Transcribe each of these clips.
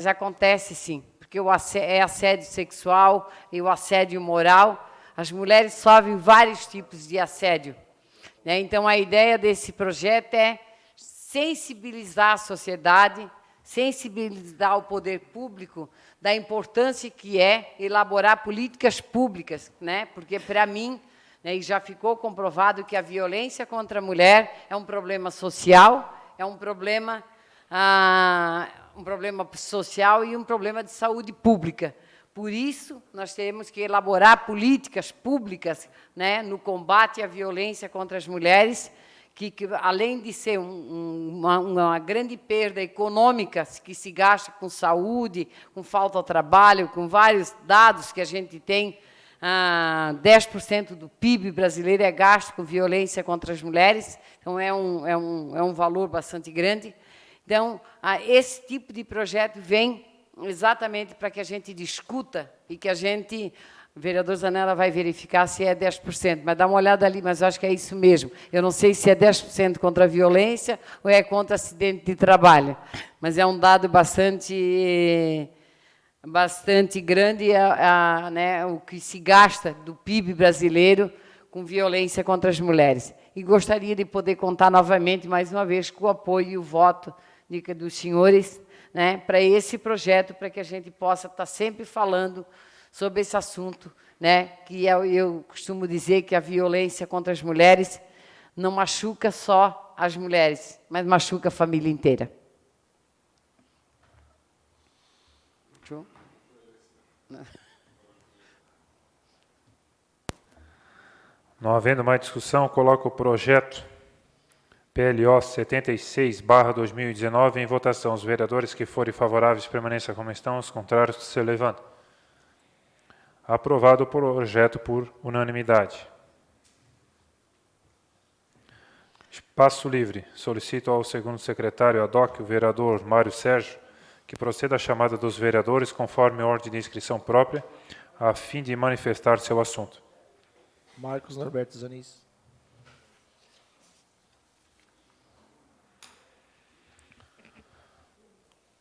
Mas acontece sim, porque é assédio sexual e o assédio moral. As mulheres sofrem vários tipos de assédio, né? Então, a ideia desse projeto é sensibilizar a sociedade, sensibilizar o poder público da importância que é elaborar políticas públicas, né? Porque, para mim, né, e já ficou comprovado que a violência contra a mulher é um problema social, é um problema social e um problema de saúde pública. Por isso, nós temos que elaborar políticas públicas, né, no combate à violência contra as mulheres, que além de ser uma grande perda econômica que se gasta com saúde, com falta de trabalho, com vários dados que a gente tem, 10% do PIB brasileiro é gasto com violência contra as mulheres, então é um valor bastante grande. Então, esse tipo de projeto vem exatamente para que a gente discuta e que a gente... O vereador Zanella vai verificar se é 10%, mas dá uma olhada ali, mas eu acho que é isso mesmo. Eu não sei se é 10% contra a violência ou é contra acidente de trabalho, mas é um dado bastante grande, né, o que se gasta do PIB brasileiro com violência contra as mulheres. E gostaria de poder contar novamente, mais uma vez, com o apoio e o voto dos senhores, né, para esse projeto, para que a gente possa estar sempre falando sobre esse assunto, né, que eu costumo dizer que a violência contra as mulheres não machuca só as mulheres, mas machuca a família inteira. Não havendo mais discussão, coloco o projeto PLO 76/2019 em votação. Os vereadores que forem favoráveis permaneçam como estão, os contrários que se levantam. Aprovado o projeto por unanimidade. Espaço livre. Solicito ao segundo secretário ad hoc, o vereador Mário Sérgio, que proceda à chamada dos vereadores conforme a ordem de inscrição própria, a fim de manifestar seu assunto. Marcos Norberto Zanis.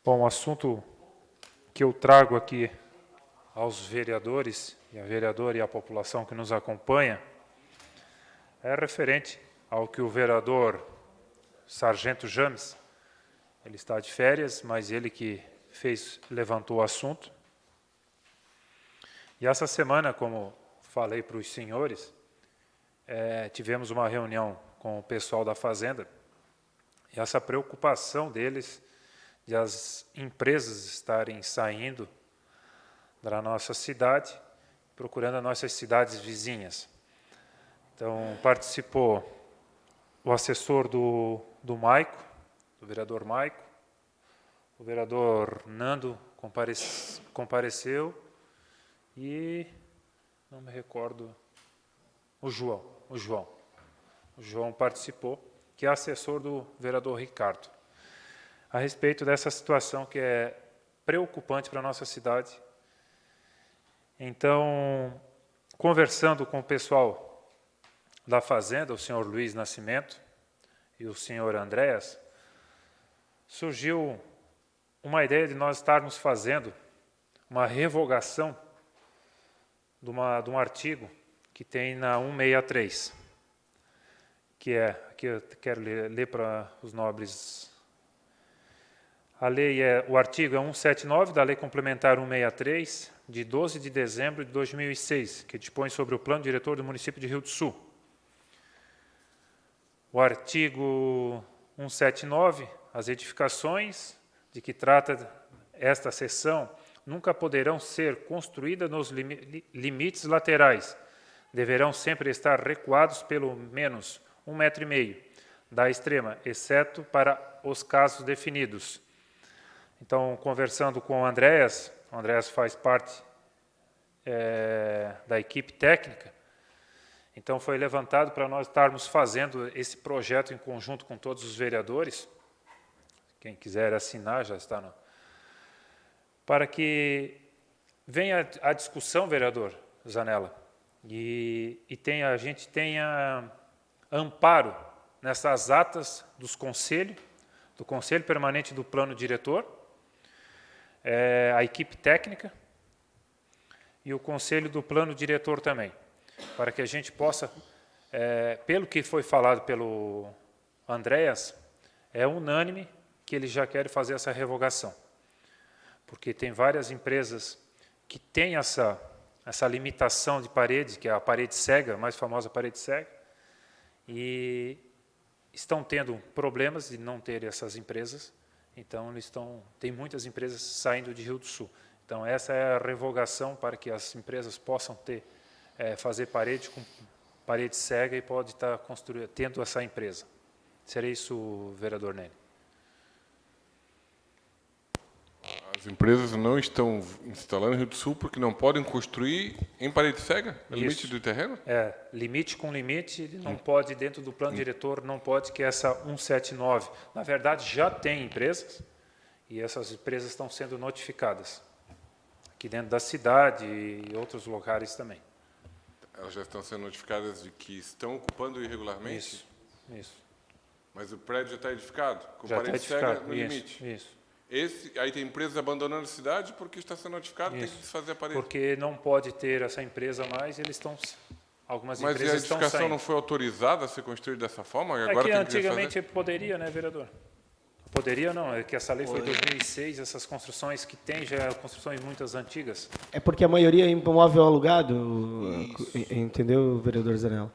Bom, o assunto que eu trago aqui aos vereadores, e a vereadora e a população que nos acompanha, é referente ao que o vereador Sargento James, ele está de férias, mas ele que levantou o assunto. E essa semana, como falei para os senhores, tivemos uma reunião com o pessoal da Fazenda, e essa preocupação deles de as empresas estarem saindo da nossa cidade, procurando as nossas cidades vizinhas. Então, participou o assessor do Maico, do vereador Maico, o vereador Nando compareceu e, não me recordo, o João participou, que é assessor do vereador Ricardo, a respeito dessa situação que é preocupante para a nossa cidade. Então, conversando com o pessoal da Fazenda, o senhor Luiz Nascimento e o senhor Andréas, surgiu uma ideia de nós estarmos fazendo uma revogação de um artigo que tem na 163, que eu quero ler para os nobres. O artigo é 179 da Lei Complementar 163, de 12 de dezembro de 2006, que dispõe sobre o Plano Diretor do município de Rio do Sul. O artigo 179, as edificações de que trata esta seção nunca poderão ser construídas nos limites laterais, deverão sempre estar recuados pelo menos 1,5 m da extrema, exceto para os casos definidos. Então, conversando com o Andréas faz parte da equipe técnica, então foi levantado para nós estarmos fazendo esse projeto em conjunto com todos os vereadores, quem quiser assinar já está para que venha a discussão, vereador Zanella, e a gente tenha amparo nessas atas do Conselho Permanente do Plano Diretor, a equipe técnica e o conselho do plano diretor também, para que a gente possa, pelo que foi falado pelo Andréas, é unânime que eles já querem fazer essa revogação, porque tem várias empresas que têm essa limitação de parede, que é a parede cega, a mais famosa parede cega, e estão tendo problemas de não ter essas empresas, então tem muitas empresas saindo de Rio do Sul. Então, essa é a revogação para que as empresas possam fazer parede com parede cega e pode estar tendo essa empresa. Seria isso, vereador Nene. As empresas não estão instalando no Rio do Sul porque não podem construir em parede cega, no limite do terreno? Limite com limite, ele não pode, dentro do plano diretor, não pode, que é essa 179. Na verdade, já tem empresas, e essas empresas estão sendo notificadas, aqui dentro da cidade e outros locais também. Elas já estão sendo notificadas de que estão ocupando irregularmente? Isso. Mas o prédio já está edificado, com Já parede está cega edificado, no limite? Isso. Aí tem empresas abandonando a cidade porque está sendo notificado, tem que desfazer a parede. Porque não pode ter essa empresa mais, eles estão... Algumas Mas empresas estão saindo. a edificação não foi autorizada a ser construída dessa forma? Agora que tem que antigamente poderia, né, vereador? Poderia não, é que essa lei foi em 2006, essas construções que tem já são construções muitas antigas. É porque a maioria é imóvel alugado, entendeu, vereador Zanella?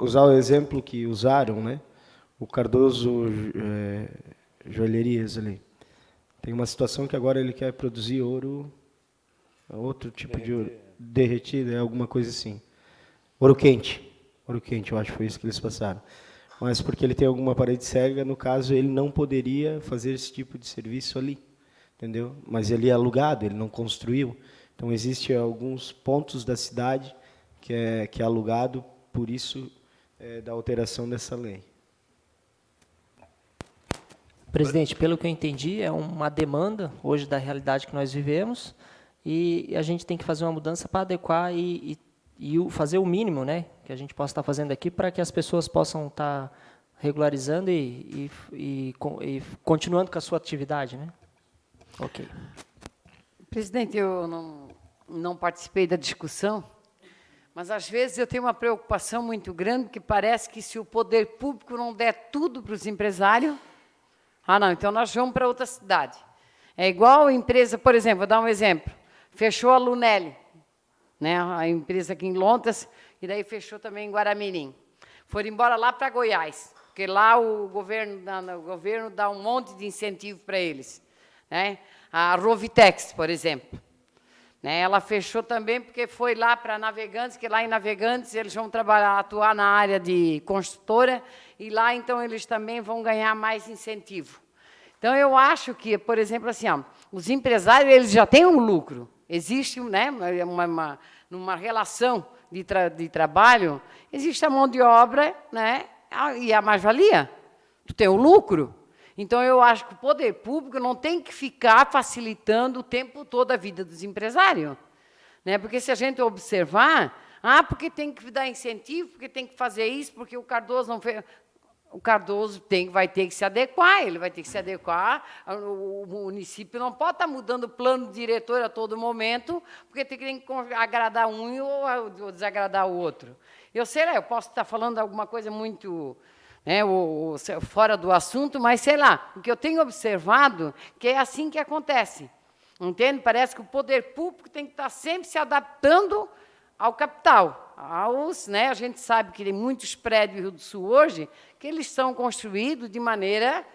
Usar o exemplo que usaram, né? O Cardoso Joalherias ali. Tem uma situação que agora ele quer produzir ouro, outro tipo de ouro, derretido, alguma coisa assim. Ouro quente, eu acho que foi isso que eles passaram. Mas porque ele tem alguma parede cega, no caso, ele não poderia fazer esse tipo de serviço ali, entendeu? Mas ele é alugado, ele não construiu. Então, existem alguns pontos da cidade que é alugado, por isso, da alteração dessa lei. Presidente, pelo que eu entendi, é uma demanda hoje da realidade que nós vivemos e a gente tem que fazer uma mudança para adequar e fazer o mínimo, né, que a gente possa estar fazendo aqui para que as pessoas possam estar regularizando e continuando com a sua atividade, né? Ok. Presidente, eu não participei da discussão, mas às vezes eu tenho uma preocupação muito grande que parece que se o poder público não der tudo para os empresários, não, então nós vamos para outra cidade. É igual a empresa, por exemplo, vou dar um exemplo, fechou a Lunelli, né, a empresa aqui em Lontas, e daí fechou também em Guaramirim. Foram embora lá para Goiás, porque lá o governo dá um monte de incentivo para eles. Né? A Rovitex, por exemplo. Né, ela fechou também porque foi lá para Navegantes, que lá em Navegantes eles vão atuar na área de construtora, e lá, então, eles também vão ganhar mais incentivo. Então, eu acho que, por exemplo, assim, os empresários eles já têm um lucro. Existe, né, numa relação de trabalho, existe a mão de obra, né, e a mais-valia. Tu tem o lucro. Então, eu acho que o poder público não tem que ficar facilitando o tempo todo a vida dos empresários. Né? Porque se a gente observar, porque tem que dar incentivo, porque tem que fazer isso, porque o Cardoso não fez... O Cardoso vai ter que se adequar, ele vai ter que se adequar. O município não pode estar mudando o plano diretor a todo momento, porque tem que agradar um ou desagradar o outro. Eu sei lá, eu posso estar falando alguma coisa muito... Né, fora do assunto, mas, sei lá, o que eu tenho observado que é assim que acontece. Entende? Parece que o poder público tem que estar sempre se adaptando ao capital. Né, a gente sabe que tem muitos prédios do Rio do Sul hoje que eles são construídos de maneira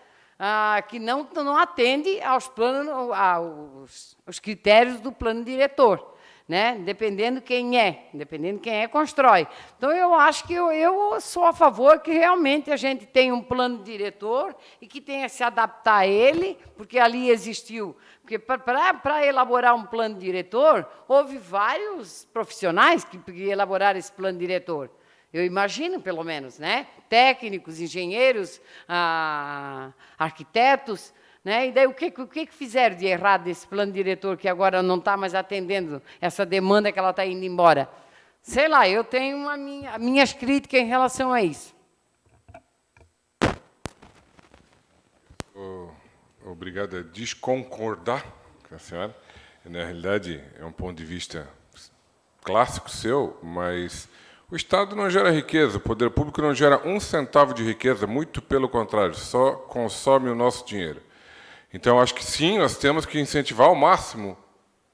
que não atende aos aos critérios do plano diretor. Né? Dependendo quem é, constrói. Então, eu acho que eu sou a favor que realmente a gente tenha um plano diretor e que tenha que se adaptar a ele, porque ali existiu. Porque para elaborar um plano diretor, houve vários profissionais que elaboraram esse plano diretor. Eu imagino, pelo menos, né? Técnicos, engenheiros, arquitetos. Né? E daí, o que fizeram de errado desse plano diretor que agora não está mais atendendo essa demanda que ela está indo embora? Sei lá, eu tenho minhas críticas em relação a isso. Obrigado a desconcordar com a senhora. Na realidade, é um ponto de vista clássico seu, mas o Estado não gera riqueza, o poder público não gera um centavo de riqueza, muito pelo contrário, só consome o nosso dinheiro. Então, acho que sim, nós temos que incentivar ao máximo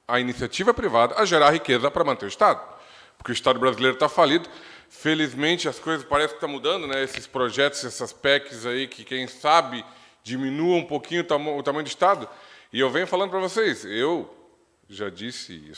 a iniciativa privada a gerar riqueza para manter o Estado, porque o Estado brasileiro está falido. Felizmente, as coisas parecem que estão mudando, né? Esses projetos, essas PECs aí, que quem sabe diminuam um pouquinho o tamanho do Estado. E eu venho falando para vocês, eu já disse,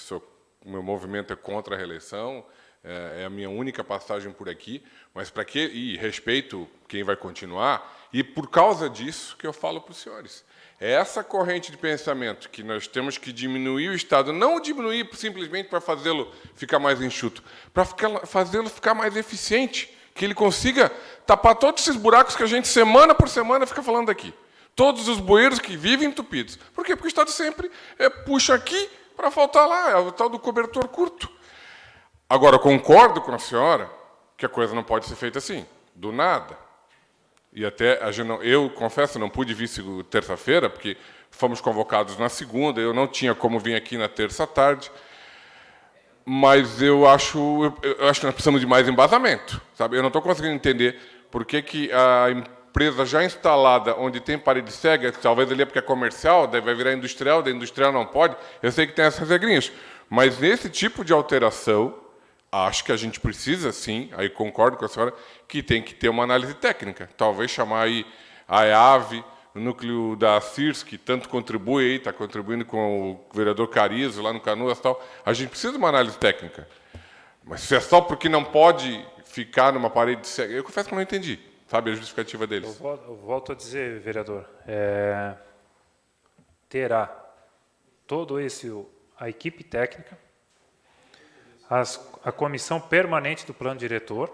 o meu movimento é contra a reeleição, é a minha única passagem por aqui, mas para quê? E respeito quem vai continuar, e por causa disso que eu falo para os senhores. É essa corrente de pensamento que nós temos que diminuir o Estado, não diminuir simplesmente para fazê-lo ficar mais enxuto, para fazê-lo ficar mais eficiente, que ele consiga tapar todos esses buracos que a gente, semana por semana, fica falando aqui. Todos os bueiros que vivem entupidos. Por quê? Porque o Estado sempre puxa aqui para faltar lá, é o tal do cobertor curto. Agora, concordo com a senhora que a coisa não pode ser feita assim, do nada. E até, eu confesso, não pude vir terça-feira, porque fomos convocados na segunda, eu não tinha como vir aqui na terça à tarde, mas eu acho que nós precisamos de mais embasamento, sabe? Eu não estou conseguindo entender por que a empresa já instalada, onde tem parede cega, talvez ali é porque é comercial, daí vai virar industrial, da industrial não pode, eu sei que tem essas regrinhas, mas nesse tipo de alteração, acho que a gente precisa, sim, aí concordo com a senhora, que tem que ter uma análise técnica. Talvez chamar aí a EAV, o núcleo da CIRS, que tanto contribui aí, está contribuindo com o vereador Carizo, lá no Canoas e tal. A gente precisa de uma análise técnica. Mas se é só porque não pode ficar numa parede cega, eu confesso que não entendi, sabe, a justificativa deles. Eu volto a dizer, vereador, terá a equipe técnica, a comissão permanente do plano diretor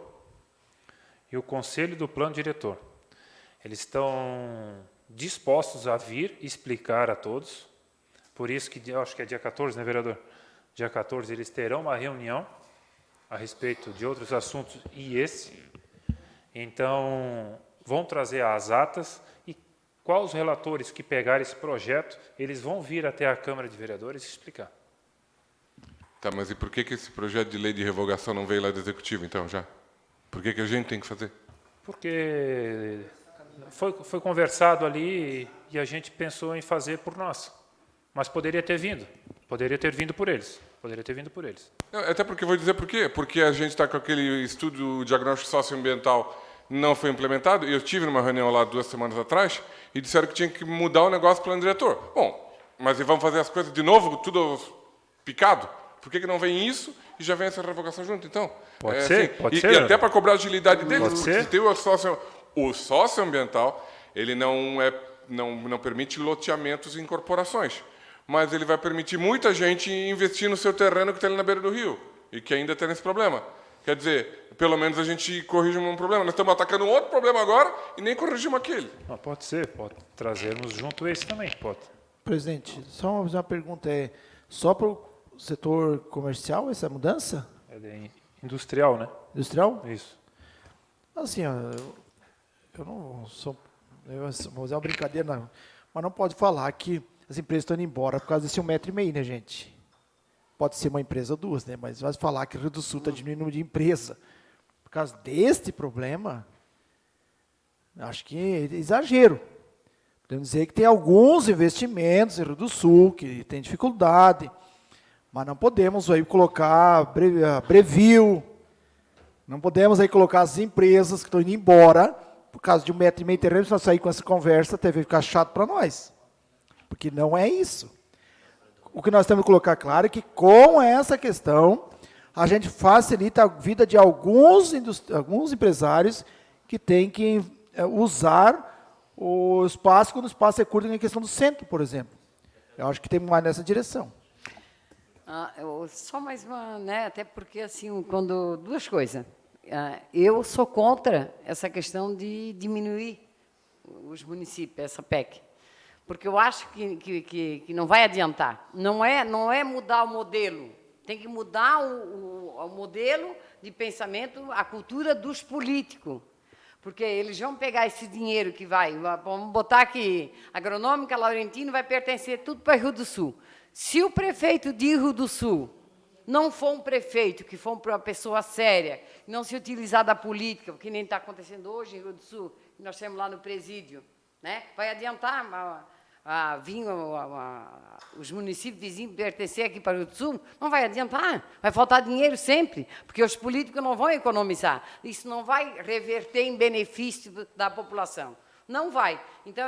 e o conselho do plano diretor. Eles estão dispostos a vir explicar a todos, por isso que acho que é dia 14, né, vereador? Dia 14 eles terão uma reunião a respeito de outros assuntos e esse. Então, vão trazer as atas e quais os relatores que pegarem esse projeto, eles vão vir até a Câmara de Vereadores explicar. Tá, mas e por que esse projeto de lei de revogação não veio lá do Executivo, então, já? Por que a gente tem que fazer? Porque foi conversado ali e a gente pensou em fazer por nós. Mas poderia ter vindo por eles. Não, até porque, vou dizer por quê. Porque a gente está com aquele estudo diagnóstico socioambiental não foi implementado. Eu tive numa reunião lá 2 semanas atrás e disseram que tinha que mudar o negócio do plano diretor. Bom, mas e vamos fazer as coisas de novo, tudo picado? Por que não vem isso e já vem essa revogação junto, então? Pode ser. E até para cobrar a agilidade deles, Pode porque ser. se tem o socioambiental, ele não permite loteamentos em corporações, mas ele vai permitir muita gente investir no seu terreno que está ali na beira do rio e que ainda tem esse problema. Quer dizer, pelo menos a gente corrige um problema. Nós estamos atacando um outro problema agora e nem corrigimos aquele. Pode ser, pode trazermos junto esse também, pode. Presidente, só uma pergunta, só para o setor comercial essa mudança? É industrial, né? Industrial? Isso. Assim, eu não sou... vou fazer uma brincadeira, não, mas não pode falar que as empresas estão indo embora por causa desse 1,5 metro, né, gente? Pode ser uma empresa ou duas, né? Mas vai falar que o Rio do Sul está diminuindo o número de empresa por causa deste problema, acho que é exagero. Podemos dizer que tem alguns investimentos no Rio do Sul que tem dificuldade, mas não podemos aí colocar Breville, não podemos aí colocar as empresas que estão indo embora por causa de 1,5 metro de terreno, para sair com essa conversa, até ficar chato para nós. Porque não é isso. O que nós temos que colocar claro é que com essa questão, a gente facilita a vida de alguns empresários que têm que usar o espaço quando o espaço é curto, em questão do centro, por exemplo. Eu acho que tem mais nessa direção. Só mais uma, né? Até porque, assim, duas coisas. Eu sou contra essa questão de diminuir os municípios, essa PEC. Porque eu acho que não vai adiantar. Não é mudar o modelo. Tem que mudar o modelo de pensamento, a cultura dos políticos. Porque eles vão pegar esse dinheiro que vamos botar aqui, Agronômica, Laurentino, vai pertencer tudo para o Rio do Sul. Se o prefeito de Rio do Sul não for um prefeito, que for uma pessoa séria, não se utilizar da política, que nem está acontecendo hoje em Rio do Sul, que nós temos lá no presídio, né? Vai adiantar vir os municípios vizinhos pertencer aqui para o Rio do Sul? Não vai adiantar, vai faltar dinheiro sempre, porque os políticos não vão economizar. Isso não vai reverter em benefício da população. Não vai. Então,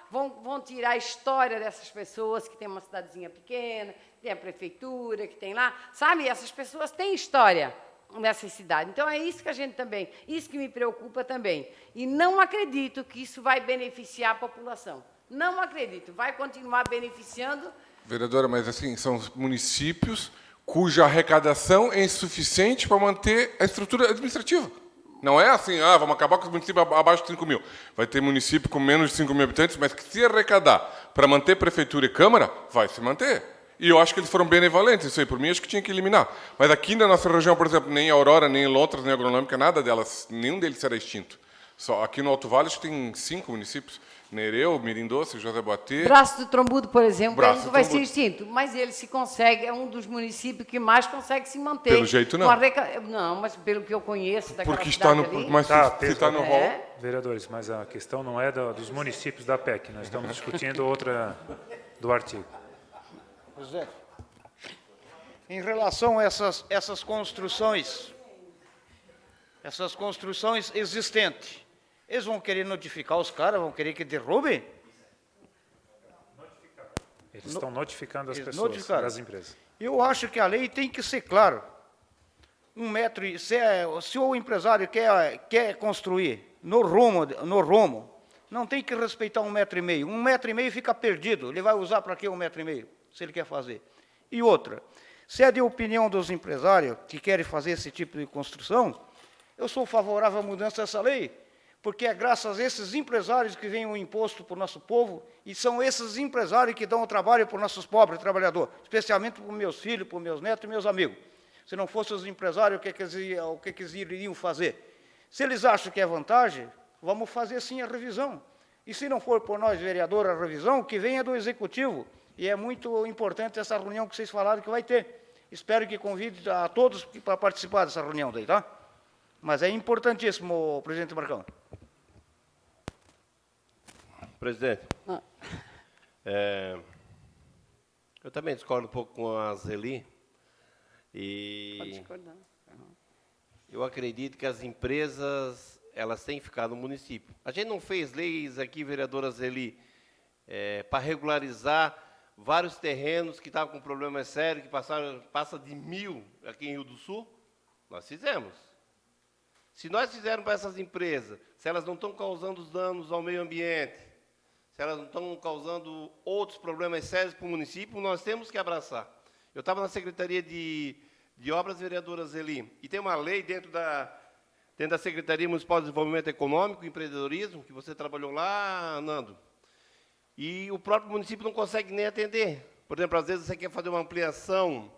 vão tirar a história dessas pessoas que têm uma cidadezinha pequena, tem a prefeitura, que tem lá. Sabe, essas pessoas têm história nessa cidade. Então, é isso que a gente também, isso que me preocupa também. E não acredito que isso vai beneficiar a população. Não acredito. Vai continuar beneficiando. Vereadora, mas assim, são municípios cuja arrecadação é insuficiente para manter a estrutura administrativa. Não é assim, vamos acabar com os municípios abaixo de 5 mil. Vai ter município com menos de 5 mil habitantes, mas que se arrecadar para manter prefeitura e câmara, vai se manter. E eu acho que eles foram benevolentes, isso aí, por mim, acho que tinha que eliminar. Mas aqui na nossa região, por exemplo, nem Aurora, nem Lontras, nem Agronômica, nada delas, nenhum deles será extinto. Só aqui no Alto Vale, acho que tem 5 municípios. Nereu, Mirim Doce, José Boatê. Braço do Trombudo, por exemplo, ele não vai ser Trombudo. extinto, mas ele se consegue, é um dos municípios que mais consegue se manter. Pelo jeito, não. Não, mas pelo que eu conheço daquela Porque está cidade no, ali, mas Tá, se está no rol. Vereadores, mas a questão não é dos municípios da PEC, nós estamos discutindo outra do artigo. José, em relação a essas construções existentes, eles vão querer notificar os caras, vão querer que derrubem? Eles estão notificando as Eles pessoas notificaram. das empresas. Eu acho que a lei tem que ser clara. Se o empresário quer construir no rumo, não tem que respeitar 1,5 metro. 1,5 metro fica perdido. Ele vai usar para quê 1,5 metro, se ele quer fazer? E outra, se é de opinião dos empresários que querem fazer esse tipo de construção, eu sou favorável à mudança dessa lei, porque é graças a esses empresários que vem o imposto para o nosso povo, e são esses empresários que dão o trabalho para os nossos pobres trabalhadores, especialmente para os meus filhos, para os meus netos e meus amigos. Se não fossem os empresários, o que eles iriam fazer? Se eles acham que é vantagem, vamos fazer sim a revisão. E se não for por nós, vereador, a revisão, que venha do Executivo. E é muito importante essa reunião que vocês falaram que vai ter. Espero que convide a todos para participar dessa reunião daí, tá? Mas é importantíssimo, presidente Marcão. Presidente, eu também discordo um pouco com a Zeli. pode E discordar. eu acredito que as empresas, elas têm que ficar no município. A gente não fez leis aqui, vereadora Zeli, para regularizar vários terrenos que estavam com problemas sérios, que passa de 1.000 aqui em Rio do Sul? Nós fizemos. Se nós fizermos para essas empresas, se elas não estão causando danos ao meio ambiente, se elas não estão causando outros problemas sérios para o município, nós temos que abraçar. Eu estava na Secretaria de Obras, vereadora Zeli, e tem uma lei dentro da Secretaria Municipal de Desenvolvimento Econômico e Empreendedorismo, que você trabalhou lá, Nando, e o próprio município não consegue nem atender. Por exemplo, às vezes você quer fazer uma ampliação,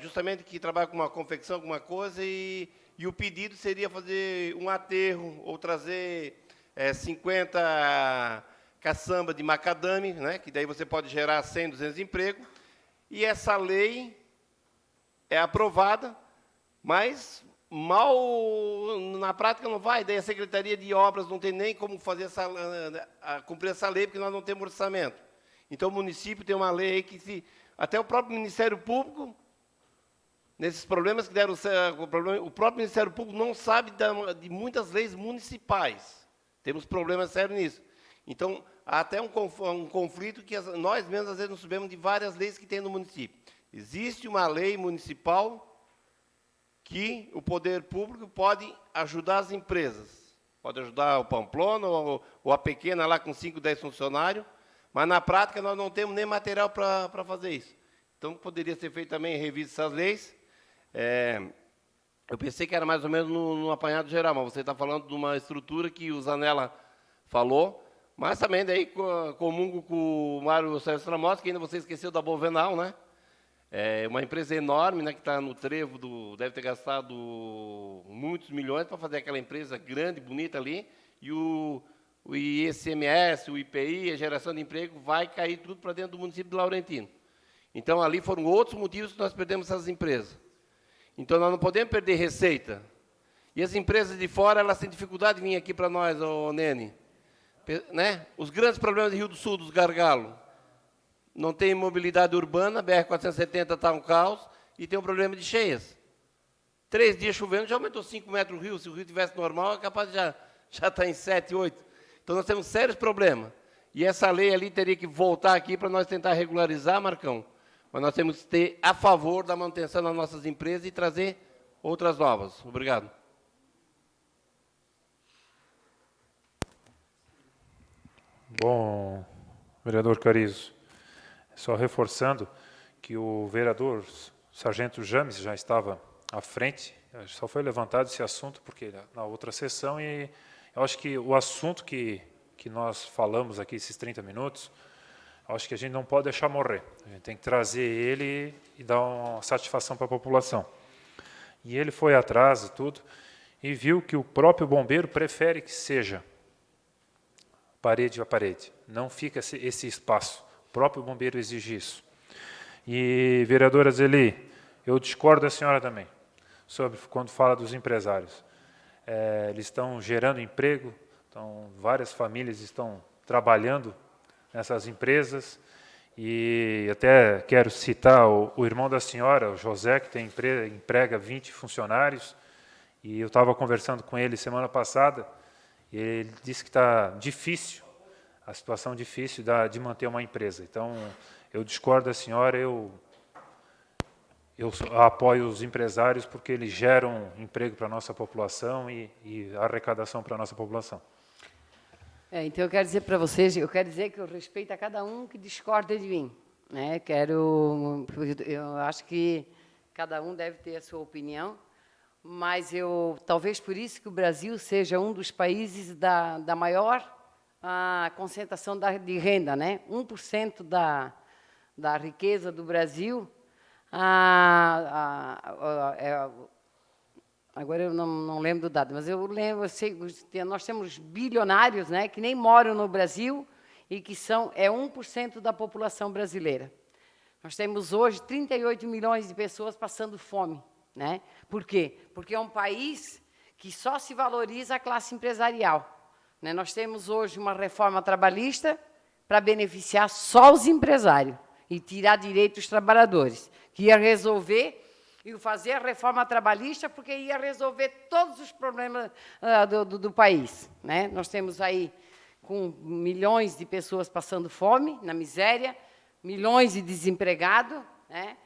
justamente que trabalha com uma confecção, alguma coisa, e o pedido seria fazer um aterro, ou trazer 50 caçamba de macadame, né, que daí você pode gerar 100, 200 empregos, e essa lei é aprovada, mas mal na prática não vai, daí a Secretaria de Obras não tem nem como fazer cumprir essa lei, porque nós não temos orçamento. Então o município tem uma lei aí que até o próprio Ministério Público, nesses problemas que deram, o próprio Ministério Público não sabe de muitas leis municipais. Temos problemas sérios nisso. Então, há até um conflito que nós mesmos, às vezes, não sabemos de várias leis que tem no município. Existe uma lei municipal que o poder público pode ajudar as empresas. Pode ajudar o Pamplona ou a pequena lá com 5, 10 funcionários, mas, na prática, nós não temos nem material para fazer isso. Então, poderia ser feito também revista essas leis. Eu pensei que era mais ou menos no apanhado geral, mas você está falando de uma estrutura que o Zanella falou, mas também daí comungo com o Mário Sérgio Tramotti, que ainda você esqueceu da Bovenal, né? É uma empresa enorme, né, que está no trevo, deve ter gastado muitos milhões para fazer aquela empresa grande, bonita ali, e o ICMS, o IPI, a geração de emprego, vai cair tudo para dentro do município de Laurentino. Então, ali foram outros motivos que nós perdemos essas empresas. Então, nós não podemos perder receita. E as empresas de fora, elas têm dificuldade de vir aqui para nós, ô Nene. Né? Os grandes problemas de Rio do Sul, dos gargalos. Não tem mobilidade urbana, BR-470 está um caos, e tem um problema de cheias. 3 dias chovendo, já aumentou 5 metros o rio. Se o rio estivesse normal, é capaz de já estar em 7, 8. Então, nós temos sérios problemas. E essa lei ali teria que voltar aqui para nós tentar regularizar, Marcão. Mas nós temos que ter a favor da manutenção das nossas empresas e trazer outras novas. Obrigado. Bom, vereador Carizo, só reforçando que o vereador Sargento James já estava à frente, só foi levantado esse assunto porque na outra sessão, e eu acho que o assunto que nós falamos aqui, esses 30 minutos, acho que a gente não pode deixar morrer. A gente tem que trazer ele e dar uma satisfação para a população. E ele foi atrás e tudo, e viu que o próprio bombeiro prefere que seja parede a parede. Não fica esse espaço. O próprio bombeiro exige isso. E, vereadora Zeli, eu discordo da senhora também, sobre quando fala dos empresários. Eles estão gerando emprego, então, várias famílias estão trabalhando nessas empresas, e até quero citar o irmão da senhora, o José, que emprega 20 funcionários, e eu estava conversando com ele semana passada, e ele disse que está difícil, a situação difícil de manter uma empresa. Então, eu discordo da senhora, eu apoio os empresários porque eles geram emprego para a nossa população e arrecadação para a nossa população. Então, eu quero dizer para vocês, eu respeito a cada um que discorda de mim. Né? Eu acho que cada um deve ter a sua opinião, mas talvez por isso que o Brasil seja um dos países da maior concentração de renda, né? 1% da riqueza do Brasil, agora eu não lembro do dado, mas eu sei, nós temos bilionários, né, que nem moram no Brasil e que é 1% da população brasileira. Nós temos hoje 38 milhões de pessoas passando fome. Né? Por quê? Porque é um país que só se valoriza a classe empresarial. Né? Nós temos hoje uma reforma trabalhista para beneficiar só os empresários e tirar direito dos trabalhadores, que ia resolver e fazer a reforma trabalhista porque ia resolver todos os problemas do país. Né? Nós temos aí com milhões de pessoas passando fome, na miséria, milhões de desempregados, né?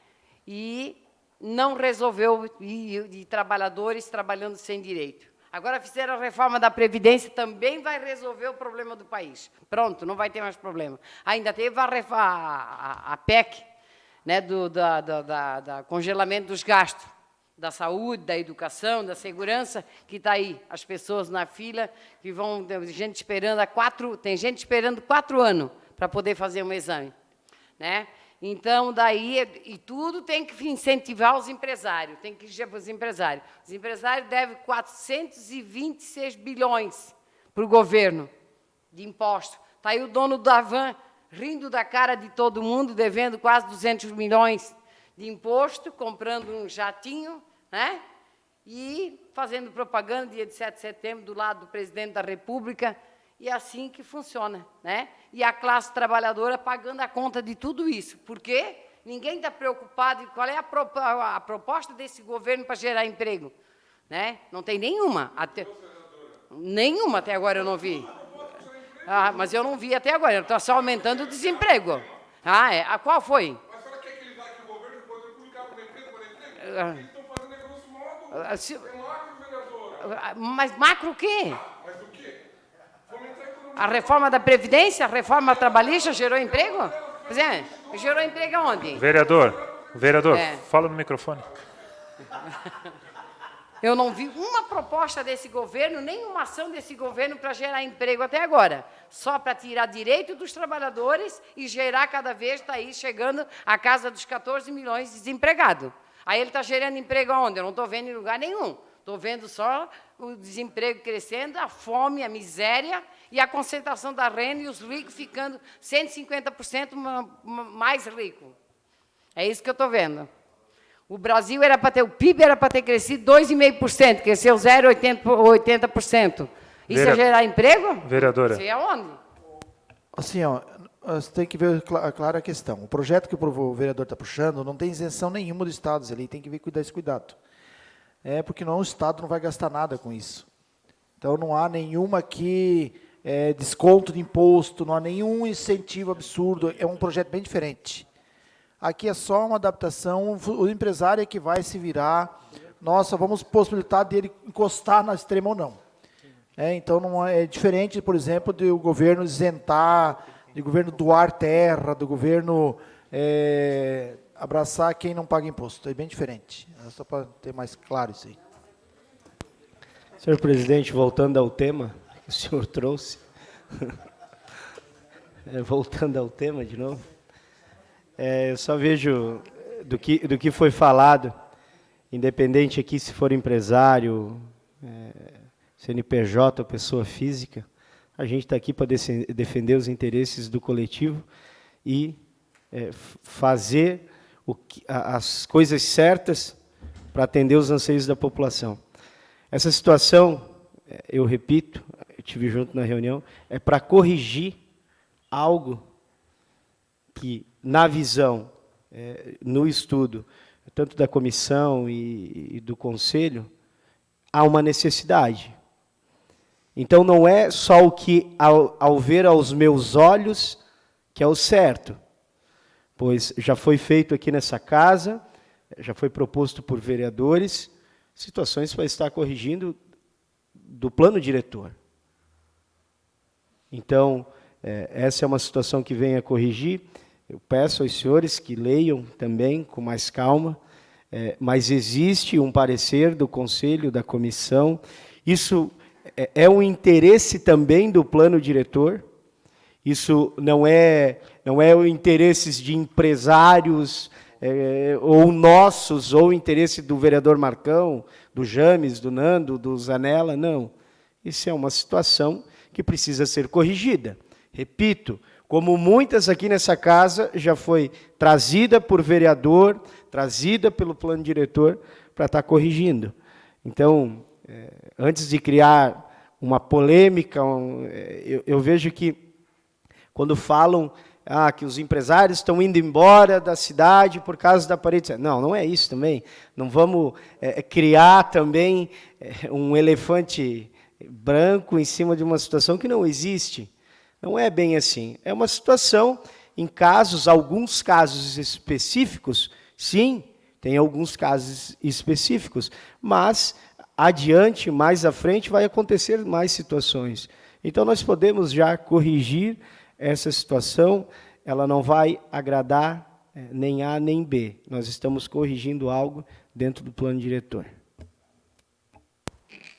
E não resolveu, e trabalhadores trabalhando sem direito. Agora fizeram a reforma da Previdência, também vai resolver o problema do país. Pronto, não vai ter mais problema. Ainda teve a PEC, né, da congelamento dos gastos, da saúde, da educação, da segurança, que está aí. As pessoas na fila, que vão, tem gente esperando 4 anos para poder fazer um exame. Né? Então, e tudo tem que incentivar os empresários, tem que ir para os empresários. Os empresários devem 426 bilhões para o governo de impostos. Está aí o dono da van rindo da cara de todo mundo, devendo quase 200 milhões de imposto, comprando um jatinho, né? E fazendo propaganda dia de 7 de setembro do lado do presidente da República. E é assim que funciona, né? E a classe trabalhadora pagando a conta de tudo isso. Por quê? Ninguém está preocupado em qual é a proposta desse governo para gerar emprego. Né? Não tem nenhuma. Nenhuma até agora eu não vi. Mas eu não vi até agora. Está só aumentando o desemprego. Qual foi? Mas será que aquele lá que o governo pode publicar para a empresa? Eles estão fazendo grosso modo. É macro, vereadora. Mas macro o quê? Mas o quê? A reforma da Previdência, a reforma trabalhista gerou emprego? Pois é, gerou emprego aonde? Vereador, fala no microfone. Eu não vi uma proposta desse governo, nenhuma ação desse governo para gerar emprego até agora. Só para tirar direito dos trabalhadores e gerar cada vez, está aí chegando a casa dos 14 milhões de desempregados. Aí ele está gerando emprego aonde? Eu não estou vendo em lugar nenhum. Estou vendo só o desemprego crescendo, a fome, a miséria e a concentração da renda e os ricos ficando 150% mais ricos. É isso que eu estou vendo. O Brasil era para ter, o PIB era para ter crescido 2,5%, cresceu 0,80%. Isso é gerar emprego? Vereadora. Isso é aonde? Assim, ó, você tem que ver clara a questão. O projeto que o vereador está puxando não tem isenção nenhuma do Estado, ele tem que ver cuidar desse cuidado. Porque não, o Estado não vai gastar nada com isso. Então não há nenhuma aqui desconto de imposto, não há nenhum incentivo absurdo, é um projeto bem diferente. Aqui é só uma adaptação, o empresário é que vai se virar, nós só vamos possibilitar dele encostar na extrema ou não. Então não é diferente, por exemplo, do governo isentar, do governo doar terra, do governo abraçar quem não paga imposto. É bem diferente. Só para ter mais claro isso aí. Senhor presidente, voltando ao tema que o senhor trouxe, voltando ao tema de novo, eu só vejo do que foi falado, independente aqui se for empresário, CNPJ ou pessoa física, a gente está aqui para defender os interesses do coletivo e fazer as coisas certas para atender os anseios da população. Essa situação, eu repito, eu estive junto na reunião, é para corrigir algo que, na visão, no estudo, tanto da comissão e do conselho, há uma necessidade. Então, não é só o que, ao ver aos meus olhos, que é o certo, pois já foi feito aqui nessa casa, já foi proposto por vereadores, situações para estar corrigindo do plano diretor. Então, essa é uma situação que vem a corrigir. Eu peço aos senhores que leiam também com mais calma, mas existe um parecer do conselho, da comissão. Isso é um interesse também do plano diretor. Isso não é o interesses de empresários, ou nossos, ou o interesse do vereador Marcão, do James, do Nando, do Zanella, não. Isso é uma situação que precisa ser corrigida. Repito, como muitas aqui nessa casa, já foi trazida por vereador, trazida pelo plano diretor, para estar corrigindo. Então, antes de criar uma polêmica, eu vejo que, quando falam que os empresários estão indo embora da cidade por causa da parede. Não, não é isso também. Não vamos criar também um elefante branco em cima de uma situação que não existe. Não é bem assim. É uma situação, em casos, alguns casos específicos, sim, tem alguns casos específicos, mas adiante, mais à frente, vai acontecer mais situações. Então, nós podemos já corrigir essa situação, ela não vai agradar nem A nem B. Nós estamos corrigindo algo dentro do plano diretor.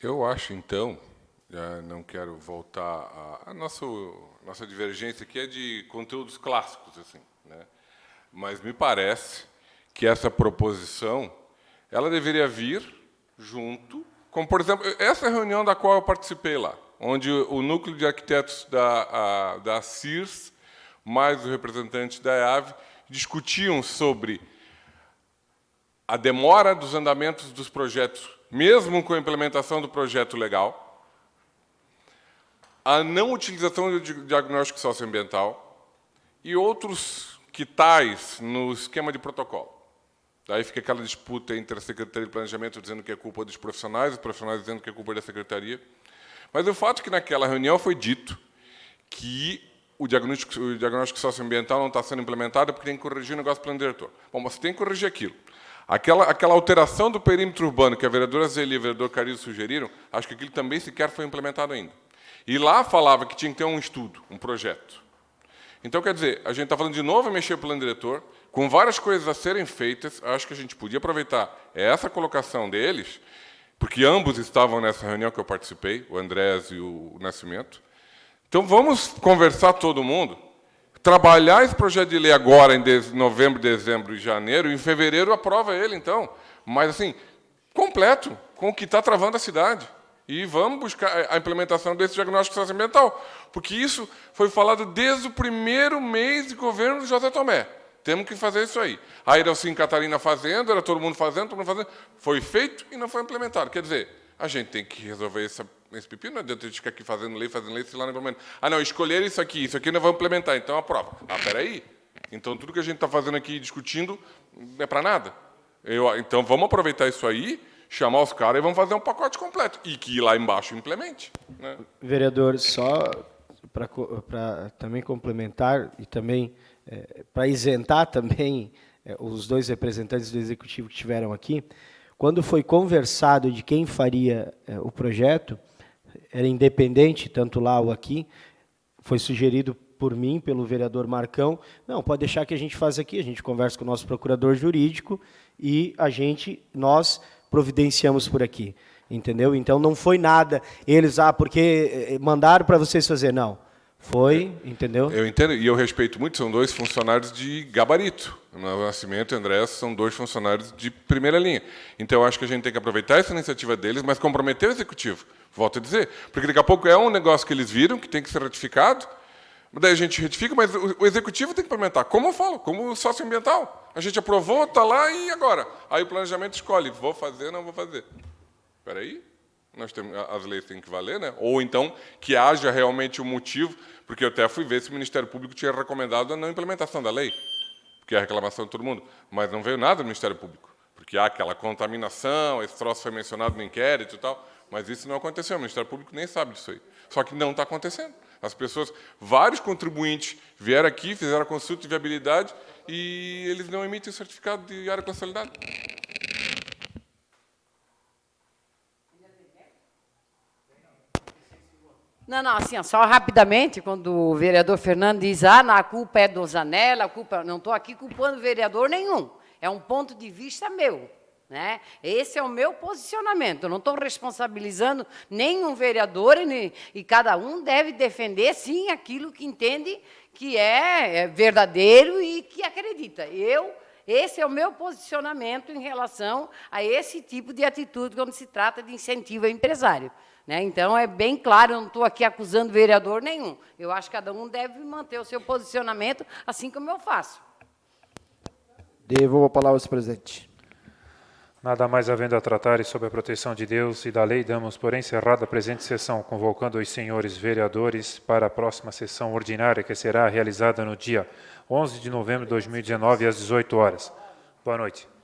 Eu acho, então, não quero voltar a nossa divergência aqui é de conteúdos clássicos, assim, né? Mas me parece que essa proposição, ela deveria vir junto, como, por exemplo, essa reunião da qual eu participei lá, onde o núcleo de arquitetos da CIRS, mais o representante da EAV, discutiam sobre a demora dos andamentos dos projetos, mesmo com a implementação do projeto legal, a não utilização de diagnóstico socioambiental e outros quitais no esquema de protocolo. Daí fica aquela disputa entre a Secretaria de Planejamento dizendo que é culpa dos profissionais, os profissionais dizendo que é culpa da Secretaria. Mas o fato é que naquela reunião foi dito que o diagnóstico socioambiental não está sendo implementado porque tem que corrigir o negócio do plano diretor. Bom, mas você tem que corrigir aquilo. Aquela alteração do perímetro urbano que a vereadora Zeli e o vereador Carilho sugeriram, acho que aquilo também sequer foi implementado ainda. E lá falava que tinha que ter um estudo, um projeto. Então, quer dizer, a gente está falando de novo em mexer o plano diretor, com várias coisas a serem feitas, acho que a gente podia aproveitar essa colocação deles, porque ambos estavam nessa reunião que eu participei, o Andrés e o Nascimento. Então, vamos conversar todo mundo, trabalhar esse projeto de lei agora, em novembro, dezembro e janeiro, e em fevereiro aprova ele, então. Mas, assim, completo, com o que está travando a cidade. E vamos buscar a implementação desse diagnóstico socioambiental, porque isso foi falado desde o primeiro mês de governo do José Tomé. Temos que fazer isso aí. A Iracim Catarina fazendo, era todo mundo fazendo, foi feito e não foi implementado. Quer dizer, a gente tem que resolver esse pepino, não adianta a gente ficar aqui fazendo lei, se lá não implementa. Ah, não, escolher isso aqui não vamos implementar, então aprova. Ah, peraí. Então, tudo que a gente está fazendo aqui, discutindo, não é para nada. Então, vamos aproveitar isso aí, chamar os caras e vamos fazer um pacote completo. E que lá embaixo implemente. Né? Vereador, só para também complementar e também para isentar também os dois representantes do Executivo que estiveram aqui, quando foi conversado de quem faria o projeto, era independente, tanto lá ou aqui, foi sugerido por mim, pelo vereador Marcão, não, pode deixar que a gente faz aqui, a gente conversa com o nosso procurador jurídico e nós providenciamos por aqui, entendeu? Então não foi nada, eles, porque mandaram para vocês fazer, não. Foi, entendeu? Eu entendo, e eu respeito muito, são dois funcionários de gabarito. O Nascimento e o André são dois funcionários de primeira linha. Então, eu acho que a gente tem que aproveitar essa iniciativa deles, mas comprometer o Executivo. Volto a dizer. Porque daqui a pouco é um negócio que eles viram, que tem que ser ratificado, daí a gente retifica, mas o Executivo tem que implementar. Como eu falo, como socioambiental. A gente aprovou, está lá e agora? Aí o planejamento escolhe, vou fazer, não vou fazer. Espera aí. As leis têm que valer, né? Ou então que haja realmente um motivo, porque eu até fui ver se o Ministério Público tinha recomendado a não implementação da lei, porque é a reclamação de todo mundo, mas não veio nada do Ministério Público, porque há aquela contaminação, esse troço foi mencionado no inquérito e tal, mas isso não aconteceu, o Ministério Público nem sabe disso aí. Só que não está acontecendo. As pessoas, vários contribuintes vieram aqui, fizeram a consulta de viabilidade e eles não emitem o certificado de área consolidada. Não, assim, só rapidamente, quando o vereador Fernando diz, a culpa é do Zanella, não estou aqui culpando vereador nenhum, é um ponto de vista meu. Né? Esse é o meu posicionamento, eu não estou responsabilizando nenhum vereador e cada um deve defender, sim, aquilo que entende que é verdadeiro e que acredita. Esse é o meu posicionamento em relação a esse tipo de atitude quando se trata de incentivo ao empresário. Né? Então, é bem claro, eu não estou aqui acusando vereador nenhum. Eu acho que cada um deve manter o seu posicionamento, assim como eu faço. Devolvo a palavra ao senhor presidente. Nada mais havendo a tratar e sob a proteção de Deus e da lei, damos por encerrada a presente sessão, convocando os senhores vereadores para a próxima sessão ordinária, que será realizada no dia 11 de novembro de 2019, às 18 horas. Boa noite.